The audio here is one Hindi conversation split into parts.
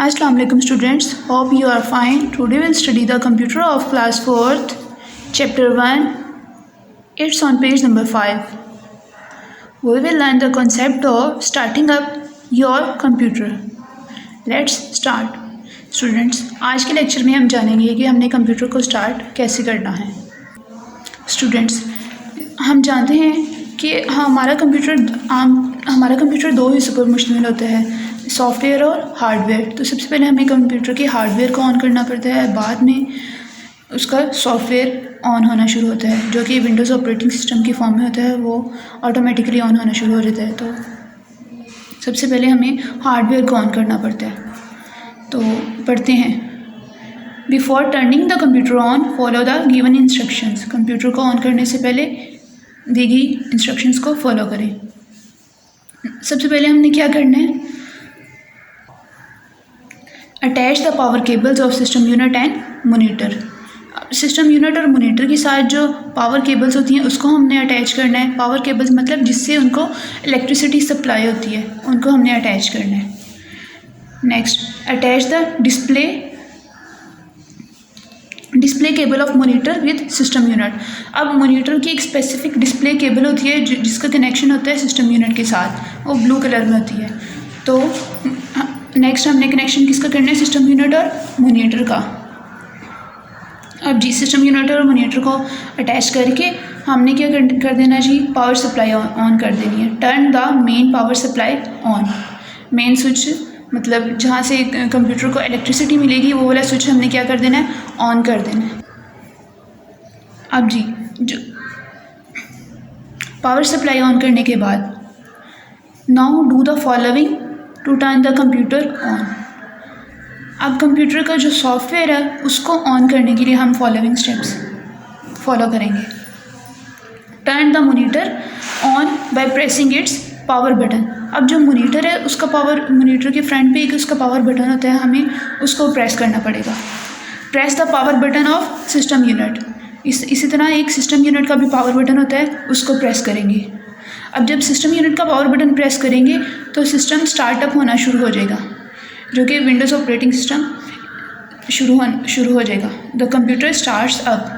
Assalamu alaikum students, hope you are fine. Today we'll study the computer of class 4th, chapter 1. It's on page number 5. We will learn the concept of starting up your computer. Let's start. Students, आज के लेक्चर में हम जानेंगे कि हमने कंप्यूटर को स्टार्ट कैसे करना है. स्टूडेंट्स, हम जानते हैं कि हमारा कंप्यूटर दो हिस्सों पर मुश्तमिल होता है, सॉफ्टवेयर और हार्डवेयर. तो सबसे पहले हमें कंप्यूटर के हार्डवेयर को ऑन करना पड़ता है, बाद में उसका सॉफ्टवेयर ऑन होना शुरू होता है, जो कि विंडोज़ ऑपरेटिंग सिस्टम की फॉर्म में होता है. वो ऑटोमेटिकली ऑन होना शुरू हो जाता है. तो सबसे पहले हमें हार्डवेयर को ऑन करना पड़ता है. तो पढ़ते हैं. Before turning the computer on follow the given instructions. Computer को ऑन करने से पहले दी गई इंस्ट्रक्शंस को फॉलो करें. सबसे पहले हमने क्या करना है, attach the power cables of system unit and monitor. System unit और मोनीटर के साथ जो पावर केबल्स होती हैं उसको हमने अटैच करना है. पावर केबल्स मतलब जिससे उनको इलेक्ट्रिसिटी सप्लाई होती है, उनको हमने अटैच करना है. Next, attach the display cable of monitor with system unit. अब मोनीटर की एक स्पेसिफिक डिस्प्ले केबल होती है जिसका कनेक्शन होता है सिस्टम यूनिट के साथ, वो ब्लू कलर में होती है. तो नेक्स्ट हमने कनेक्शन किसका करना है, सिस्टम यूनिट और मोनीटर का. अब जी सिस्टम यूनिट और मोनीटर को अटैच करके हमने क्या कर देना जी, पावर सप्लाई ऑन कर देनी है. Turn the main power supply on. Main switch मतलब जहाँ से कंप्यूटर को इलेक्ट्रिसिटी मिलेगी वो वाला स्विच हमने क्या कर देना है, ऑन कर देना है. अब जी जो पावर सप्लाई ऑन करने के बाद now do the following to turn the computer on. अब कंप्यूटर का जो सॉफ्टवेयर है उसको ऑन करने के लिए हम फॉलोइंग स्टेप्स फॉलो करेंगे. Turn the monitor on by pressing it's power button. अब जो मोनीटर है उसका मोनीटर के फ्रंट पे एक उसका पावर बटन होता है, हमें उसको प्रेस करना पड़ेगा. Press the power button of system unit. इसी तरह एक सिस्टम यूनिट का भी पावर बटन होता है, उसको प्रेस करेंगे. अब जब सिस्टम यूनिट का पावर बटन प्रेस करेंगे तो सिस्टम स्टार्टअप होना शुरू हो जाएगा, जो कि विंडोज़ ऑपरेटिंग सिस्टम शुरू हो जाएगा. The computer starts up.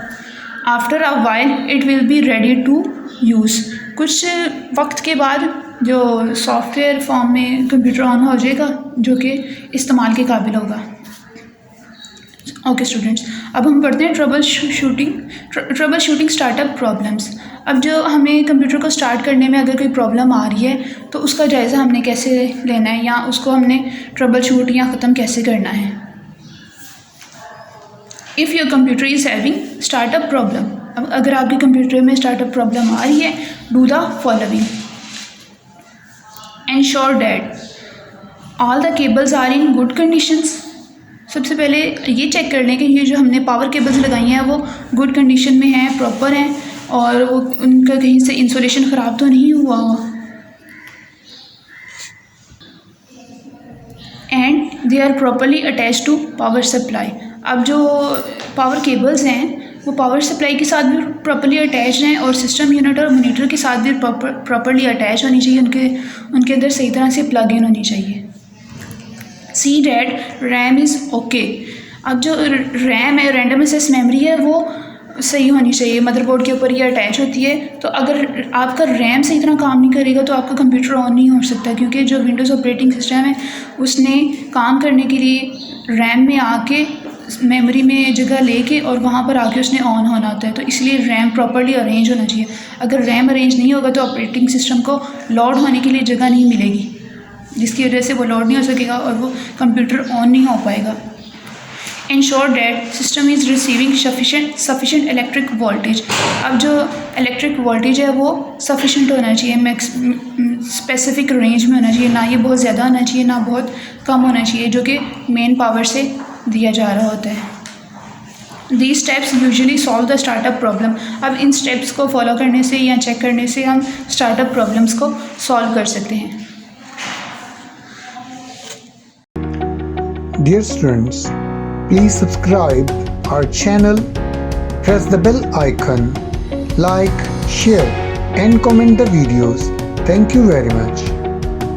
After a while it will be ready to use. कुछ वक्त के बाद जो सॉफ्टवेयर फॉर्म में कंप्यूटर ऑन हो जाएगा, जो कि इस्तेमाल के काबिल होगा. ओके स्टूडेंट्स, अब हम पढ़ते हैं ट्रबल शूटिंग स्टार्टअप प्रॉब्लम्स. अब जो हमें कंप्यूटर को स्टार्ट करने में अगर कोई प्रॉब्लम आ रही है तो उसका जायज़ा हमने कैसे लेना है, या उसको हमने ट्रबल शूट या ख़त्म कैसे करना है. If your computer is having startup problem. अब अगर आपके कंप्यूटर में स्टार्टअप प्रॉब्लम आ रही है, do the following. Ensure that all the cables are in good conditions. सबसे पहले ये चेक कर लें कि ये जो हमने पावर केबल्स लगाई हैं वो गुड कंडीशन में हैं, प्रॉपर हैं, और वो उनका कहीं से इंसुलेशन ख़राब तो नहीं हुआ. And they are properly attach to power supply. अब जो पावर केबल्स हैं वो पावर सप्लाई के साथ भी प्रॉपरली अटैच हैं, और सिस्टम यूनिट और मोनीटर के साथ भी प्रॉपरली अटैच होनी चाहिए. उनके अंदर सही तरह से प्लग इन होनी चाहिए. See that RAM is okay. अब जो रैम है, रैंडम एक्सेस मेमोरी है, वो सही होनी चाहिए. मदरबोर्ड के ऊपर ये अटैच होती है. तो अगर आपका रैम सही तरह काम नहीं करेगा तो आपका कंप्यूटर ऑन नहीं हो सकता, क्योंकि जो विंडोज़ ऑपरेटिंग सिस्टम है उसने काम करने के लिए रैम में आके मेमोरी में जगह लेके और वहाँ पर आके उसने ऑन होना होता है. तो इसलिए रैम प्रॉपर्ली अरेंज होना चाहिए. अगर रैम अरेंज नहीं होगा तो ऑपरेटिंग सिस्टम को लोड होने के लिए जगह नहीं मिलेगी, जिसकी वजह से वो लोड नहीं हो सकेगा और वो कंप्यूटर ऑन नहीं हो पाएगा. Ensure that system is receiving sufficient electric voltage. अब जो इलेक्ट्रिक वोल्टेज है वो सफिशेंट होना चाहिए, स्पेसिफिक रेंज में होना चाहिए. ना ये बहुत ज़्यादा होना चाहिए, ना बहुत कम होना चाहिए, जो कि मेन पावर से दिया जा रहा होता है. These steps usually solve the startup problem. अब इन स्टेप्स को फॉलो करने से या चेक करने से हम स्टार्टअप प्रॉब्लम्स को सॉल्व कर सकते हैं. Dear students, please subscribe our channel, press the bell icon, like, share and comment the videos. Thank you very much.